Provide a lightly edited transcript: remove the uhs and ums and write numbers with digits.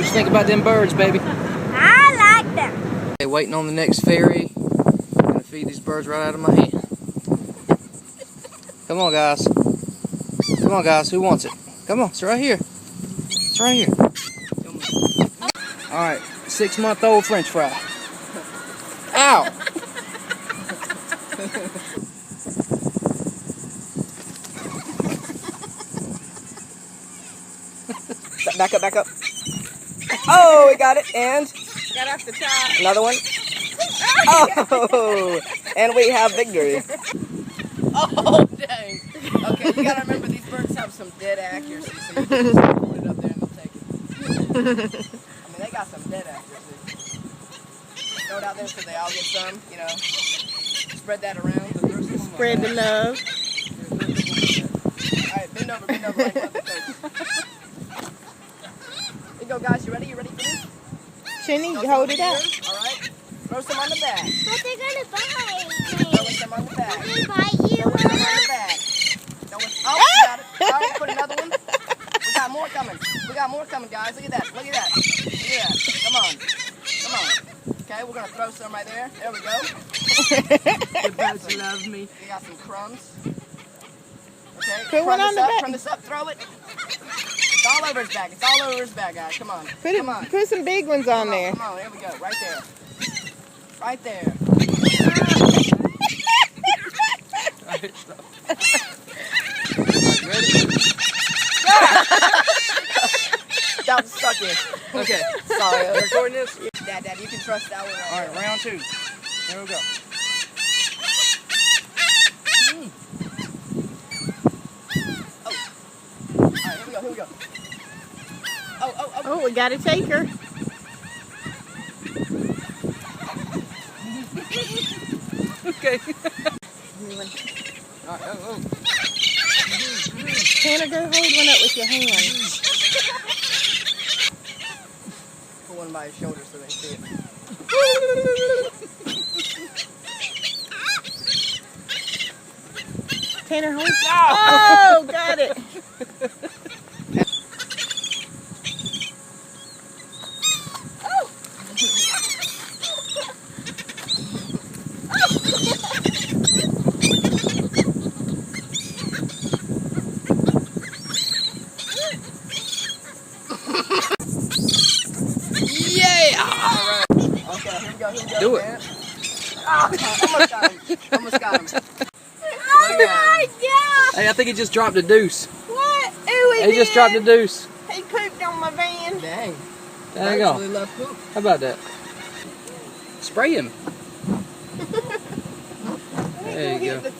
you think about them birds, baby? I like them. Okay, waiting on the next ferry. I'm gonna feed these birds right out of my hand. Come on, guys. Come on, guys. Who wants it? Come on, it's right here. It's right here. All right, 6-month-old French fry. Ow! Back up, back up. Oh, we got it, and Got off the top. another one. Oh, and we have victory. Oh, dang. Okay, you gotta remember these birds have some dead accuracy, so you can just put it up there and they'll take it. I mean, they got some dead accuracy. Throw it out there so they all get some, you know. Spread that around. Spread the love. Alright, bend over like nothing. Here you go, guys. You ready? You ready for this? Chinny, Throw some hold over it up. here, alright? Throw some on the back. But they're gonna bite Throw me. some on the back. They bite you. Throw some on the back. Oh, we got it. Alright, put another one. We got more coming. We got more coming, guys. Look at that. Look at that. Look at that. Come on. Come on. Okay, we're gonna throw some right there. There we go. The birds love me. We got some crumbs. Okay, Put one on the back. Crumb this up, throw it. It's all over his back. It's all over his back, guys. Come on. Come on. Put some big ones on there. Come on, here we go. Right there. Right there. Alright, stop. Alright, ready? That was stuck in. Okay. Sorry. You recording this? Dad, you can trust that one. Alright, round 2. Here we go. Alright, here we go. Here we go. Oh. Oh, we gotta take her. Okay. Alright, oh. Tanner, go hold one up with your hand. Put one by his shoulder so they see it. Tanner, hold. Oh, got it. Yeah! Okay, here we go. Do it. Man. Almost got him. Almost got him. Oh my gosh! Hey, I think he just dropped a deuce. What? Ooh, He just dropped a deuce. He pooped on my van. Dang. There you Birds go. really love poop. How about that? Spray him. There you go.